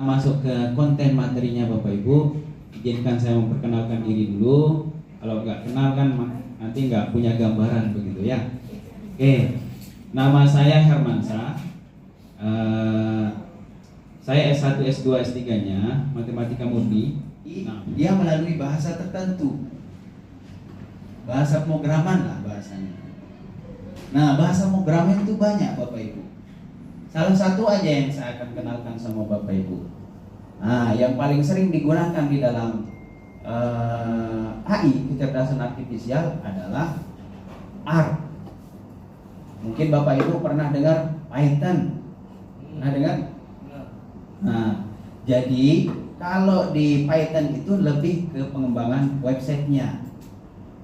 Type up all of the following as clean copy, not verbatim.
Masuk ke konten materinya Bapak Ibu, izinkan saya memperkenalkan diri dulu. Kalau nggak kenal kan nanti nggak punya gambaran begitu ya. Oke, nama saya Hermansyah. Saya S1, S2, S3-nya Matematika Murni. Dia melalui bahasa tertentu, bahasa pemrograman lah bahasanya. Nah, bahasa pemrograman itu banyak Bapak Ibu. Salah satu aja yang saya akan kenalkan sama Bapak Ibu. Nah, yang paling sering digunakan di dalam AI, kecerdasan artifisial, adalah R. Mungkin Bapak Ibu pernah dengar Python. Pernah dengar? Nah, jadi kalau di Python itu lebih ke pengembangan websitenya.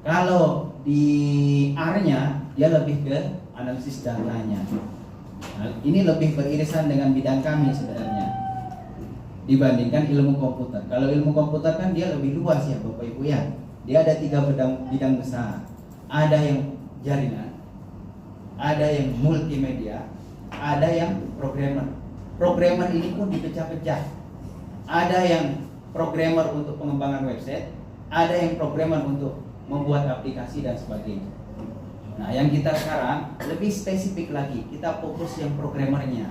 Kalau di R-nya dia lebih ke analisis datanya. Nah, ini lebih beririsan dengan bidang kami sebenarnya dibandingkan ilmu komputer. Kalau ilmu komputer kan dia lebih luas ya Bapak Ibu ya. Dia ada 3 bidang besar. Ada yang jaringan, ada yang multimedia, ada yang programmer. Programmer ini pun dipecah-pecah. Ada yang programmer untuk pengembangan website, ada yang programmer untuk membuat aplikasi dan sebagainya. Nah, yang kita sekarang lebih spesifik lagi, kita fokus yang programmernya.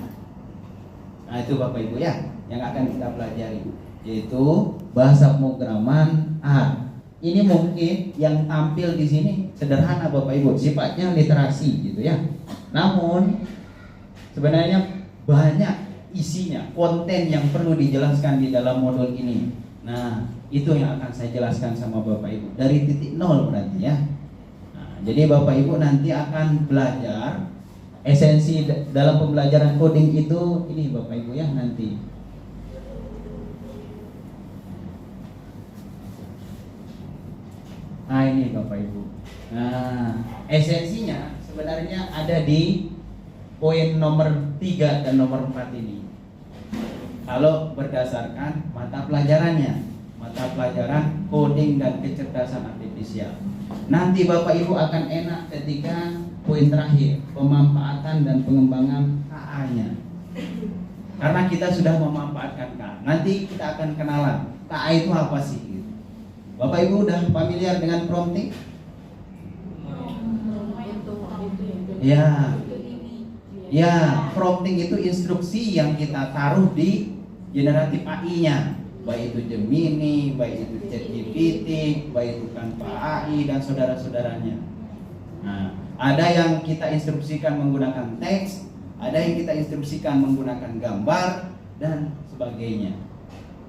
Nah, itu Bapak Ibu ya, yang akan kita pelajari, yaitu bahasa pemrograman R. Ini mungkin yang tampil di sini sederhana Bapak Ibu, sifatnya literasi gitu ya. Namun sebenarnya banyak isinya, konten yang perlu dijelaskan di dalam modul ini. Nah, itu yang akan saya jelaskan sama Bapak Ibu dari titik nol berarti ya. Jadi Bapak Ibu nanti akan belajar esensi dalam pembelajaran coding itu ini Bapak Ibu ya nanti. Nah, ini Bapak Ibu. Nah, esensinya sebenarnya ada di poin nomor 3 dan nomor 4 ini. Kalau berdasarkan mata pelajarannya, mata pelajaran coding dan kecerdasan artifisial. Nanti Bapak Ibu akan enak ketika poin terakhir, pemanfaatan dan pengembangan KA-nya. Karena kita sudah memanfaatkan KA. Nanti kita akan kenalan KA itu apa sih gitu. Bapak Ibu udah familiar dengan prompting? Ya. Ya, prompting itu instruksi yang kita taruh di generatif AI-nya. Baik itu Gemini, baik itu ChatGPT, baik itu Canva AI dan saudara-saudaranya. Nah, ada yang kita instruksikan menggunakan teks, ada yang kita instruksikan menggunakan gambar dan sebagainya.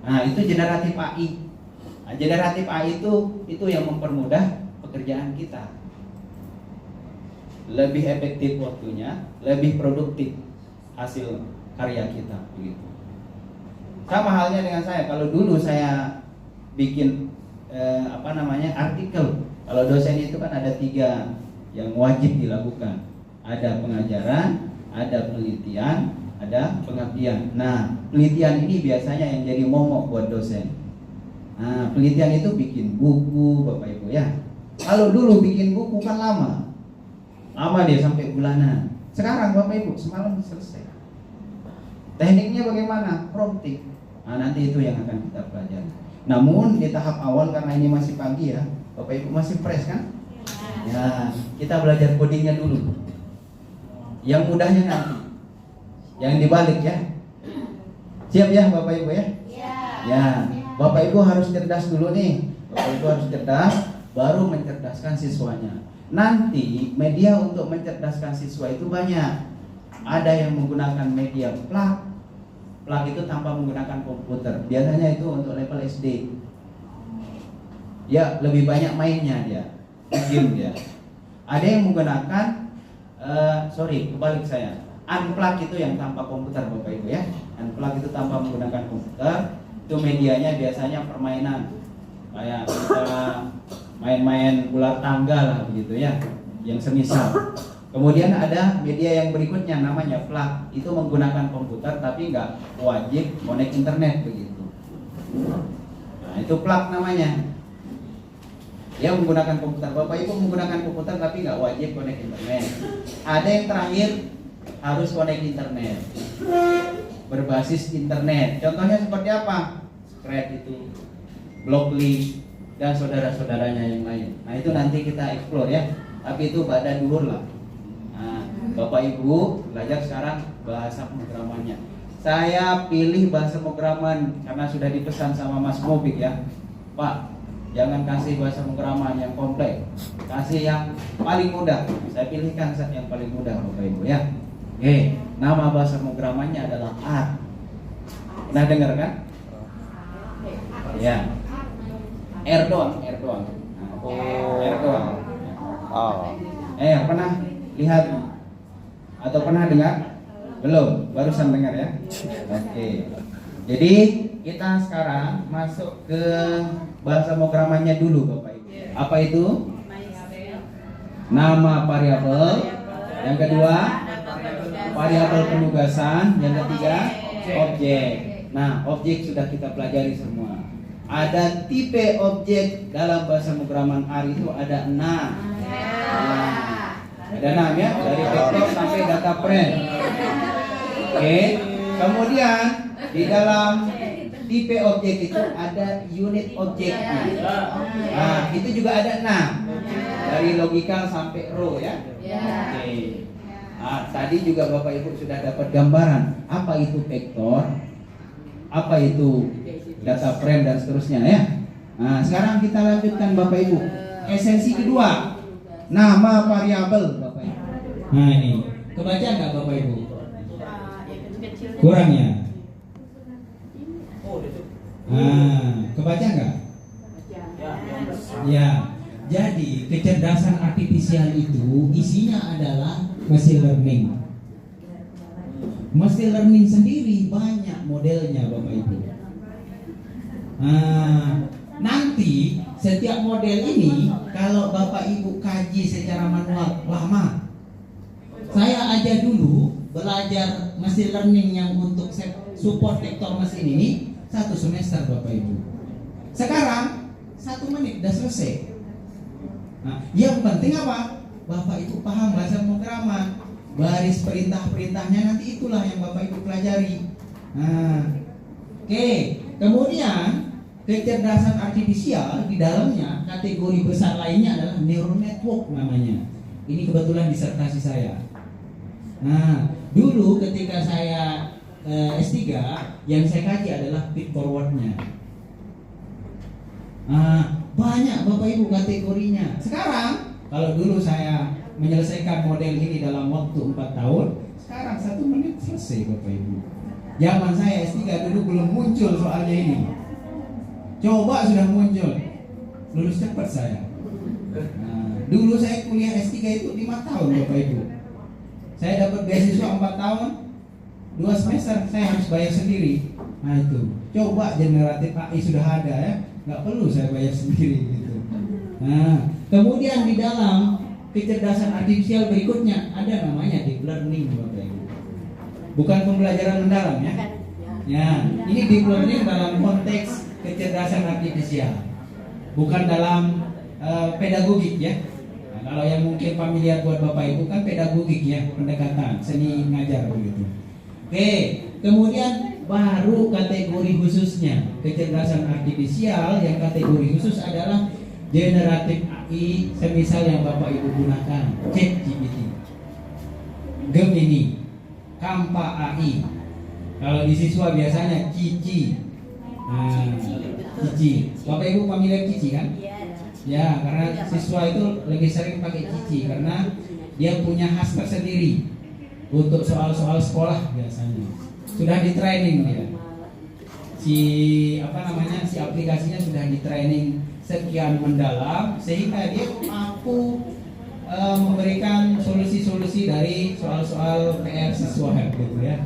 Nah, itu generatif AI. Nah, generatif AI itu yang mempermudah pekerjaan kita. Lebih efektif waktunya, lebih produktif hasil karya kita begitu. Sama halnya dengan saya, kalau dulu saya bikin artikel. Kalau dosen itu kan ada 3 yang wajib dilakukan. Ada pengajaran, ada penelitian, ada pengabdian. Nah, penelitian ini biasanya yang jadi momok buat dosen. Nah, penelitian itu bikin buku Bapak Ibu ya. Kalau dulu bikin buku kan lama dia sampai bulanan. Sekarang Bapak Ibu semalam selesai. Tekniknya bagaimana? Prompting. Nah, nanti itu yang akan kita pelajari. Namun di tahap awal karena ini masih pagi ya, Bapak Ibu masih fresh kan? Ya, kita belajar codingnya dulu. Yang mudahnya nanti, yang dibalik ya. Siap ya Bapak Ibu ya? Ya, Bapak Ibu harus cerdas dulu nih. Bapak Ibu harus cerdas, baru mencerdaskan siswanya. Nanti media untuk mencerdaskan siswa itu banyak. Ada yang menggunakan media plug itu tanpa menggunakan komputer. Biasanya itu untuk level SD. Ya, lebih banyak mainnya dia, game dia. Ada yang menggunakan kebalik saya. Unplug itu yang tanpa komputer Bapak Ibu ya. Unplug itu tanpa menggunakan komputer. Itu medianya biasanya permainan. Kayak kita main-main ular tangga lah begitu ya, yang semisal. Kemudian ada media yang berikutnya namanya plug. Itu menggunakan komputer tapi nggak wajib connect internet begitu. Nah, itu plug namanya. Dia menggunakan komputer. Bapak Ibu menggunakan komputer tapi nggak wajib connect internet. Ada yang terakhir harus connect internet. berbasis internet. Contohnya seperti apa? Scratch itu, Blockly, dan saudara-saudaranya yang lain. Nah itu nanti kita explore ya. Tapi itu pada duhur lah. Nah, Bapak Ibu belajar sekarang bahasa pemrogramannya. Saya pilih bahasa pemrograman karena sudah dipesan sama Mas Mobik ya. Pak, jangan kasih bahasa pemrograman yang kompleks, kasih yang paling mudah. Saya pilihkan yang paling mudah Bapak Ibu ya. Oke, nama bahasa pemrogramannya adalah R. Pernah dengar kan? Ya. Erdogan. Erdogan. Pernah lihat atau pernah dengar? Belum, barusan dengar ya. Oke. Jadi kita sekarang masuk ke bahasa pemrogramannya dulu Bapak Ibu. Apa itu? Nama variabel. Yang kedua, variabel penugasan. Yang ketiga, objek. Nah, objek sudah kita pelajari semua. Ada tipe objek dalam bahasa pemrograman R itu ada 6. Ada 6 ya, dari vektor sampai data frame. Oke. Kemudian di dalam tipe objek itu ada unit objeknya. Nah, itu juga ada 6. Dari logikal sampai row ya. Oke. Nah, tadi juga Bapak Ibu sudah dapat gambaran apa itu vektor, apa itu data frame dan seterusnya ya. Nah, sekarang kita lanjutkan Bapak Ibu. Esensi kedua, nama variabel Bapak Ibu. Nah ini, kebaca nggak Bapak Ibu? Kurang ya? Nah, kebaca nggak? Ya. Jadi kecerdasan artifisial itu isinya adalah machine learning. Machine learning sendiri banyak modelnya Bapak Ibu. Nanti setiap model ini kalau Bapak Ibu kaji secara manual lama. Saya aja dulu belajar machine learning yang untuk support vektor mesin ini 1 semester Bapak Ibu. Sekarang 1 menit udah selesai. Nah, yang penting apa? Bapak Ibu paham bahasa pemrograman, baris perintah-perintahnya nanti itulah yang Bapak Ibu pelajari. Nah, oke. Kemudian kecerdasan artifisial di dalamnya kategori besar lainnya adalah neural network namanya. Ini kebetulan disertasi saya. Nah, dulu ketika saya S3 yang saya kaji adalah feed forwardnya. Banyak Bapak Ibu kategorinya. Sekarang kalau dulu saya menyelesaikan model ini dalam waktu 4 tahun, sekarang 1 menit selesai Bapak Ibu. Zaman saya S3 dulu belum muncul soalnya ini. Coba sudah muncul, lulus cepat saya. Nah, dulu saya kuliah S3 itu 5 tahun Bapak Ibu. Saya dapat beasiswa 4 tahun, 2 semester saya harus bayar sendiri. Nah itu, coba generatif AI sudah ada ya, nggak perlu saya bayar sendiri gitu. Nah, kemudian di dalam kecerdasan artifisial berikutnya ada namanya deep learning Bapak Ibu. Bukan pembelajaran mendalam ya. Ya, ini deep learning dalam konteks kecerdasan artifisial, bukan dalam pedagogik ya. Nah, kalau yang mungkin familiar buat Bapak Ibu kan pedagogik ya, pendekatan seni ngajar begitu. Oke, kemudian baru kategori khususnya kecerdasan artifisial. Yang kategori khusus adalah generatif AI, semisal yang Bapak Ibu gunakan ChatGPT, Gemini, Kampa AI. Kalau di siswa biasanya Cici. Nah, Cici. Bapak Ibu familiar Cici kan? Ya, karena siswa itu lebih sering pakai Cici karena dia punya khas tersendiri untuk soal-soal sekolah biasanya. Sudah di training dia. Si aplikasinya sudah di training sekian mendalam sehingga dia mampu memberikan solusi-solusi dari soal-soal PR siswa gitu ya.